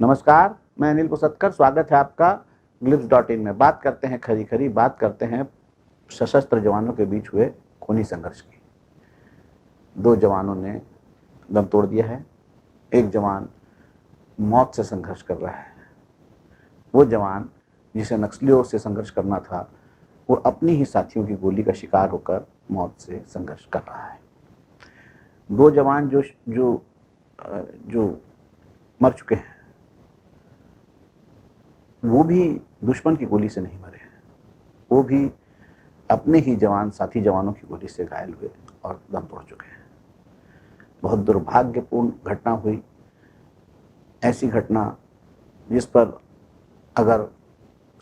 नमस्कार, मैं अनिल पुसतकर। स्वागत है आपका ग्लिप्स.इन में। बात करते हैं खरी खरी, बात करते हैं सशस्त्र जवानों के बीच हुए खूनी संघर्ष की। 2 जवानों ने दम तोड़ दिया है। एक जवान मौत से संघर्ष कर रहा है। वो जवान जिसे नक्सलियों से संघर्ष करना था, वो अपनी ही साथियों की गोली का शिकार होकर मौत से संघर्ष कर रहा है। 2 जवान जो जो जो मर चुके हैं, वो भी दुश्मन की गोली से नहीं मरे हैं। वो भी अपने ही साथी जवानों की गोली से घायल हुए और दम तोड़ चुके हैं। बहुत दुर्भाग्यपूर्ण घटना हुई। ऐसी घटना जिस पर अगर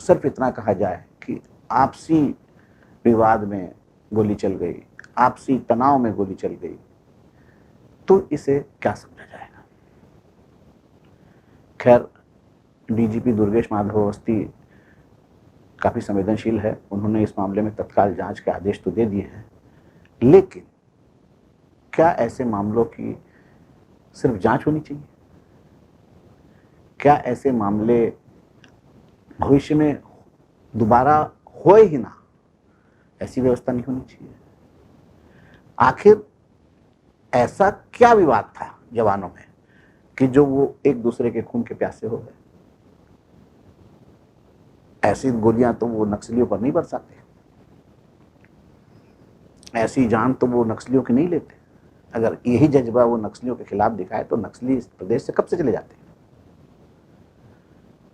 सिर्फ इतना कहा जाए कि आपसी विवाद में गोली चल गई, आपसी तनाव में गोली चल गई, तो इसे क्या समझा जाएगा। खैर, डीजीपी दुर्गेश माधव अवस्थी काफी संवेदनशील है। उन्होंने इस मामले में तत्काल जांच के आदेश तो दे दिए हैं, लेकिन क्या ऐसे मामलों की सिर्फ जांच होनी चाहिए? क्या ऐसे मामले भविष्य में दोबारा होए ही ना, ऐसी व्यवस्था नहीं होनी चाहिए? आखिर ऐसा क्या विवाद था जवानों में कि जो वो एक दूसरे के खून के प्यासे हो गए? ऐसी गोलियां तो वो नक्सलियों पर नहीं बरसाते, ऐसी जान तो वो नक्सलियों की नहीं लेते। अगर यही जज्बा वो नक्सलियों के खिलाफ दिखाए तो नक्सली इस प्रदेश से कब से चले जाते हैं।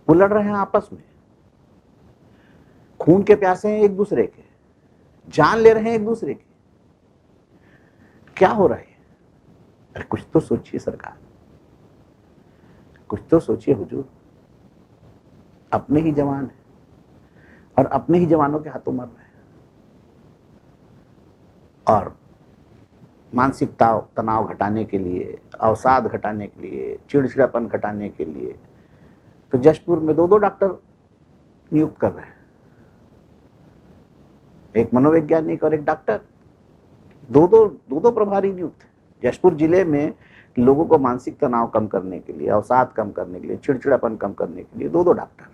वो लड़ रहे हैं आपस में, खून के प्यासे हैं एक दूसरे के, जान ले रहे हैं एक दूसरे की। क्या हो रहा है? अरे कुछ तो सोचिए सरकार, कुछ तो सोचिए हुजूर। अपने ही जवान है और अपने ही जवानों के हाथों मर रहे हैं। और मानसिक तनाव घटाने के लिए, अवसाद घटाने के लिए, चिड़चिड़ापन घटाने के लिए तो जशपुर में 2 डॉक्टर नियुक्त कर रहे हैं। एक मनोवैज्ञानिक और एक डॉक्टर, दो प्रभारी नियुक्त है। जशपुर जिले में लोगों को मानसिक तनाव कम करने के लिए, अवसाद कम करने के लिए, चिड़चिड़ापन कम करने के लिए 2 डॉक्टर।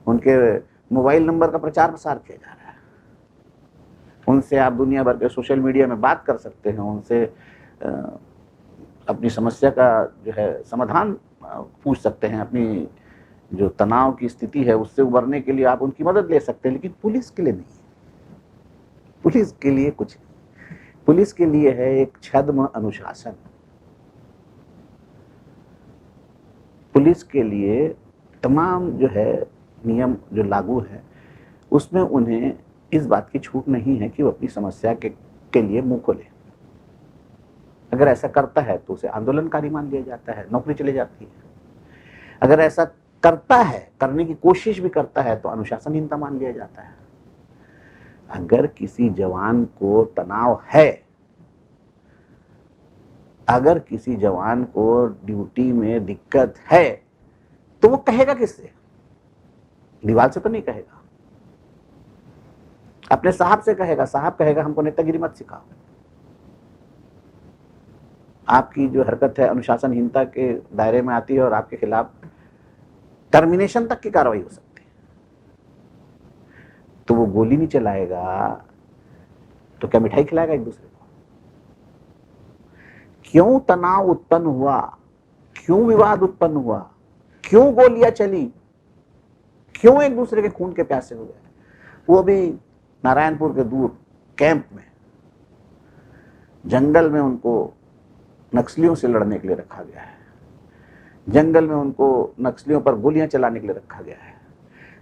उनके मोबाइल नंबर का प्रचार प्रसार किया जा रहा है। उनसे आप दुनिया भर के सोशल मीडिया में बात कर सकते हैं। उनसे अपनी समस्या का जो है समाधान पूछ सकते हैं। अपनी जो तनाव की स्थिति है उससे उबरने के लिए आप उनकी मदद ले सकते हैं। लेकिन पुलिस के लिए नहीं, पुलिस के लिए कुछ नहीं। पुलिस के लिए है एक छद्म अनुशासन। पुलिस के लिए तमाम जो है नियम जो लागू है, उसमें उन्हें इस बात की छूट नहीं है कि वो अपनी समस्या के लिए मुंह खोले। अगर ऐसा करता है तो उसे आंदोलनकारी मान लिया जाता है, नौकरी चली जाती है। अगर ऐसा करता है, करने की कोशिश भी करता है, तो अनुशासनहीनता मान लिया जाता है। अगर किसी जवान को तनाव है, अगर किसी जवान को ड्यूटी में दिक्कत है, तो वो कहेगा किससे? दीवार से तो नहीं कहेगा, अपने साहब से कहेगा। साहब कहेगा हमको नेतागिरी मत सिखाओ। आपकी जो हरकत है अनुशासनहीनता के दायरे में आती है और आपके खिलाफ टर्मिनेशन तक की कार्रवाई हो सकती है। तो वो गोली नहीं चलाएगा तो क्या मिठाई खिलाएगा एक दूसरे को? क्यों तनाव उत्पन्न हुआ? क्यों विवाद उत्पन्न हुआ? क्यों गोलियां चली? क्यों एक दूसरे के खून के प्यासे हो गए? वो भी नारायणपुर के दूर कैंप में, जंगल में उनको नक्सलियों से लड़ने के लिए रखा गया है। जंगल में उनको नक्सलियों पर गोलियां चलाने के लिए रखा गया है।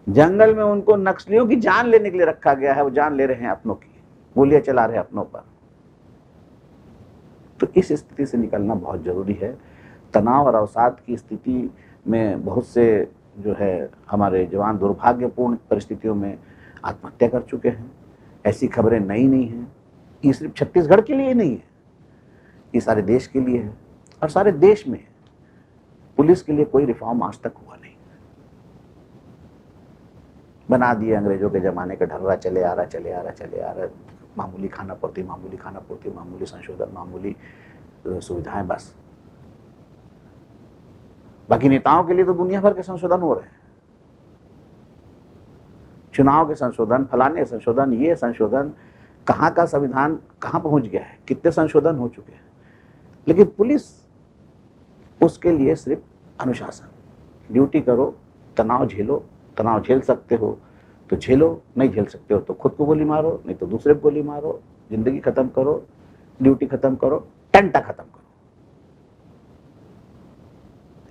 जंगल में उनको नक्सलियों की जान लेने के लिए रखा गया है। वो जान ले रहे हैं अपनों की, गोलियां चला रहे हैं अपनों पर। तो इस स्थिति से निकलना बहुत जरूरी है। तनाव और अवसाद की स्थिति में बहुत से जो है हमारे जवान दुर्भाग्यपूर्ण परिस्थितियों में आत्महत्या कर चुके हैं। ऐसी खबरें नई नहीं हैं। ये सिर्फ छत्तीसगढ़ के लिए नहीं है, ये सारे देश के लिए है और सारे देश में है। पुलिस के लिए कोई रिफॉर्म आज तक हुआ नहीं। बना दिए अंग्रेजों के जमाने का ढर्रा, चले आ रहा, मामूली खानापूर्ति, मामूली संशोधन, मामूली सुविधाएं, बस। बाकी नेताओं के लिए तो दुनिया भर के संशोधन हो रहे हैं, चुनाव के संशोधन, फलाने संशोधन, ये संशोधन, कहाँ का संविधान कहाँ पहुंच गया है, कितने संशोधन हो चुके हैं। लेकिन पुलिस उसके लिए सिर्फ अनुशासन, ड्यूटी करो, तनाव झेलो, तनाव झेल सकते हो तो झेलो, नहीं झेल सकते हो तो खुद को गोली मारो, नहीं तो दूसरे को गोली मारो, जिंदगी खत्म करो, ड्यूटी खत्म करो, टंटा खत्म करो।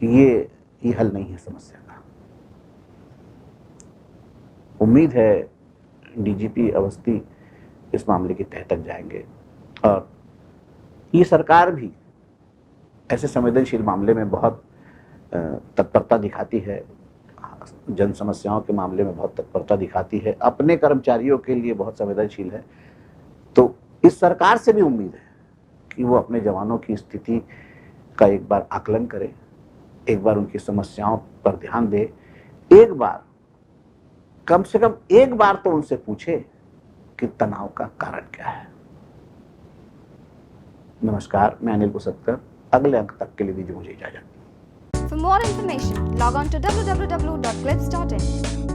ये हल नहीं है समस्या का। उम्मीद है डीजीपी अवस्थी इस मामले की तह तक जाएंगे और ये सरकार भी ऐसे संवेदनशील मामले में बहुत तत्परता दिखाती है, जन समस्याओं के मामले में बहुत तत्परता दिखाती है, अपने कर्मचारियों के लिए बहुत संवेदनशील है। तो इस सरकार से भी उम्मीद है कि वो अपने जवानों की स्थिति का एक बार आकलन करे, एक बार उनकी समस्याओं पर ध्यान दे, एक बार कम से कम एक बार तो उनसे पूछे कि तनाव का कारण क्या है। नमस्कार, मैं अनिल कुसत्कर। अगले अंक तक के लिए दीजिए मुझे इजाजत। For more information, log on to www.clips.in.